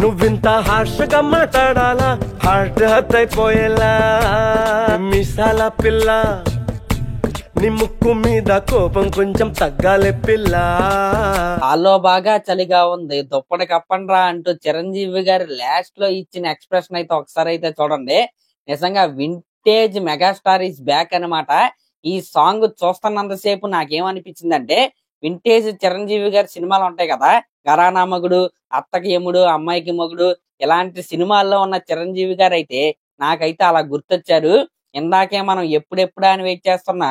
నువ్వింత హార్షగా మాట్లాడాలా హార్ట్ హత్ అయిపోయేలా మిసాల పిల్ల నీ ముక్కు మీద కోపం కొంచెం తగ్గాలి పిల్ల. హాల్లో బాగా చలిగా ఉంది దుప్పటి కప్పండ్రా అంటూ చిరంజీవి గారు లాస్ట్ లో ఇచ్చిన ఎక్స్ప్రెషన్ అయితే ఒకసారి అయితే చూడండి. నిజంగా వింటేజ్ మెగాస్టార్ ఇస్ బ్యాక్ అన్నమాట. ఈ సాంగ్ చూస్తున్నంతసేపు నాకేమనిపించిందంటే వింటేజ్ చిరంజీవి గారి సినిమాలు ఉంటాయి కదా, ఘరానా మగుడు, అత్తకి యముడు, అమ్మాయికి మొగుడు, ఇలాంటి సినిమాల్లో ఉన్న చిరంజీవి గారు అయితే నాకైతే అలా గుర్తొచ్చారు. ఇందాకే మనం ఎప్పుడెప్పుడా అని వెయిట్ చేస్తున్న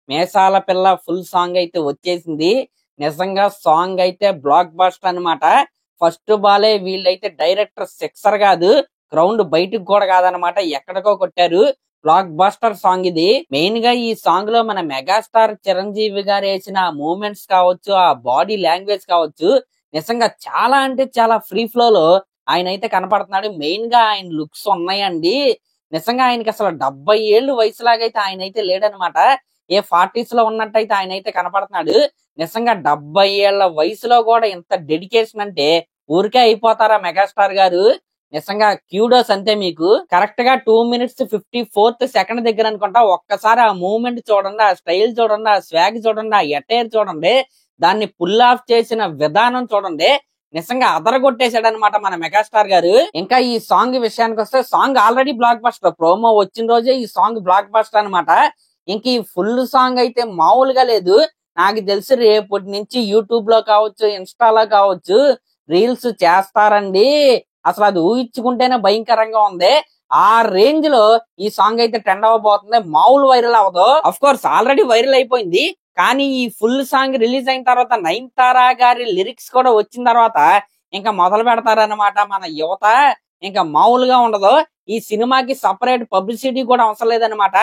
మేసాల పిల్ల ఫుల్ సాంగ్ అయితే వచ్చేసింది. నిజంగా సాంగ్ అయితే బ్లాక్ బస్టర్ అన్నమాట. ఫస్ట్ బాలే వీళ్ళైతే డైరెక్టర్ సిక్సర్ కాదు, గ్రౌండ్ బయటకు కూడా కాదనమాట, ఎక్కడికో కొట్టారు. బ్లాక్ బస్టర్ సాంగ్ ఇది. మెయిన్ గా ఈ సాంగ్ లో మన మెగాస్టార్ చిరంజీవి గారు వేసిన మూమెంట్స్ కావచ్చు, ఆ బాడీ లాంగ్వేజ్ కావచ్చు, నిజంగా చాలా అంటే చాలా ఫ్రీ ఫ్లో లో ఆయన అయితే కనపడుతున్నాడు. మెయిన్ గా ఆయన లుక్స్ ఉన్నాయండి. నిజంగా ఆయనకి అసలు 70 ఏళ్ళు వయసులాగైతే ఆయన అయితే లేడనమాట. ఏ 40s లో ఉన్నట్టయితే ఆయన అయితే కనపడుతున్నాడు. నిజంగా 70 ఏళ్ల వయసులో కూడా ఇంత డెడికేషన్ అంటే ఊరికే అయిపోతారా మెగాస్టార్ గారు? నిజంగా క్యూడోస్ అంతే మీకు. కరెక్ట్ గా 2 minutes 54th సెకండ్ దగ్గర అనుకుంటా ఒక్కసారి ఆ మూవ్మెంట్ చూడండి, ఆ స్టైల్ చూడండి, ఆ స్వాగ్ చూడండి, ఆ ఎటైర్ చూడండి, దాన్ని పుల్ ఆఫ్ చేసిన విధానం చూడండి. నిజంగా అదరగొట్టేశాడు అనమాట మన మెగాస్టార్ గారు. ఇంకా ఈ సాంగ్ విషయానికి వస్తే song already block buster, promo వచ్చిన రోజే ఈ సాంగ్ బ్లాక్ బస్టర్ అనమాట. ఇంక ఈ ఫుల్ సాంగ్ అయితే మామూలుగా లేదు. నాకు తెలిసి రేపటి నుంచి యూట్యూబ్ లో కావచ్చు, ఇన్స్టాలో కావచ్చు రీల్స్ చేస్తారండి. అసలు అది ఊహించుకుంటేనే భయంకరంగా ఉంది. ఆ రేంజ్ లో ఈ సాంగ్ అయితే ట్రెండ్ అవ్వబోతుంది. మామూలు వైరల్ అవ్వదు. అఫ్ కోర్స్ ఆల్రెడీ వైరల్ అయిపోయింది, కానీ ఈ ఫుల్ సాంగ్ రిలీజ్ అయిన తర్వాత నయనతార గారి లిరిక్స్ కూడా వచ్చిన తర్వాత ఇంకా మొదలు పెడతారన్నమాట మన యువత. ఇంకా మామూలుగా ఉండదు. ఈ సినిమాకి సపరేట్ పబ్లిసిటీ కూడా అవసరం లేదనమాట.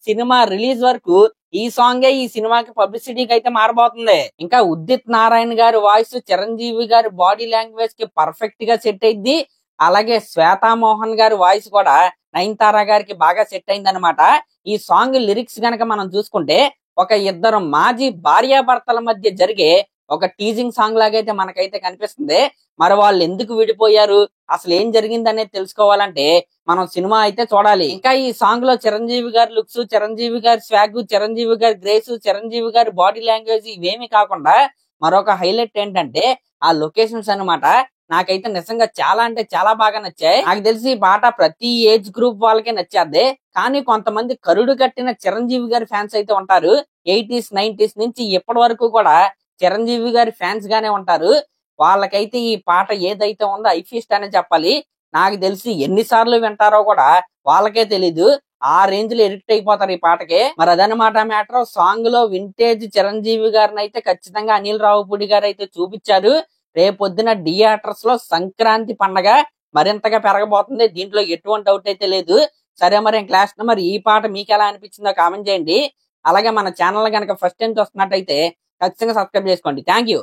సినిమా రిలీజ్ వరకు ఈ సాంగే ఈ సినిమాకి పబ్లిసిటీకి అయితే మారబోతుంది. ఇంకా ఉదిత్ నారాయణ గారి వాయిస్ చిరంజీవి గారి బాడీ లాంగ్వేజ్ కి పర్ఫెక్ట్ గా సెట్ అయింది. అలాగే శ్వేతా మోహన్ గారి వాయిస్ కూడా నయనతార గారికి బాగా సెట్ అయింది అనమాట. ఈ సాంగ్ లిరిక్స్ గనక మనం చూసుకుంటే ఒక ఇద్దరు మాజీ భార్యాభర్తల మధ్య జరిగే ఒక టీజింగ్ సాంగ్ లాగైతే మనకైతే కనిపిస్తుంది. మరి వాళ్ళు ఎందుకు విడిపోయారు, అసలు ఏం జరిగింది అనేది తెలుసుకోవాలంటే మనం సినిమా అయితే చూడాలి. ఇంకా ఈ సాంగ్ లో చిరంజీవి గారి లుక్స్, చిరంజీవి గారి స్వాగ్, చిరంజీవి గారి గ్రేస్, చిరంజీవి గారి బాడీ లాంగ్వేజ్ ఇవేమి కాకుండా మరొక హైలైట్ ఏంటంటే ఆ లొకేషన్స్ అన్నమాట. నాకైతే నిజంగా చాలా అంటే చాలా బాగా నచ్చాయి. నాకు తెలిసి ఈ పాట ప్రతి ఏజ్ గ్రూప్ వాళ్ళకే నచ్చేద్ది. కానీ కొంతమంది కరుడు కట్టిన చిరంజీవి గారి ఫ్యాన్స్ అయితే ఉంటారు. 80s 90s నుంచి ఇప్పటి వరకు కూడా చిరంజీవి గారి ఫ్యాన్స్ గానే ఉంటారు. వాళ్ళకైతే ఈ పాట ఏదైతే ఉందో ఐఫీస్ట్ అనే చెప్పాలి. నాకు తెలిసి ఎన్నిసార్లు వింటారో కూడా వాళ్ళకే తెలీదు. ఆ రేంజ్ లో ఎడిక్ట్ అయిపోతారు ఈ పాటకి. మరి అదనమాట మ్యాటర్. సాంగ్ లో వింటేజ్ చిరంజీవి గారిని అయితే ఖచ్చితంగా అనిల్ రావుపూడి గారు అయితే చూపించారు. రేపొద్దున థియేటర్స్ లో సంక్రాంతి పండగ మరింతగా పెరగబోతుంది. దీంట్లో ఎటువంటి డౌట్ అయితే లేదు. సరే మరి క్లాస్ మరి ఈ పాట మీకు ఎలా అనిపించిందో కామెంట్ చేయండి. అలాగే మన ఛానల్ కనుక ఫస్ట్ టైం వస్తున్నట్టయితే ఖచ్చితంగా సబ్స్క్రైబ్ చేసుకోండి. Thank you.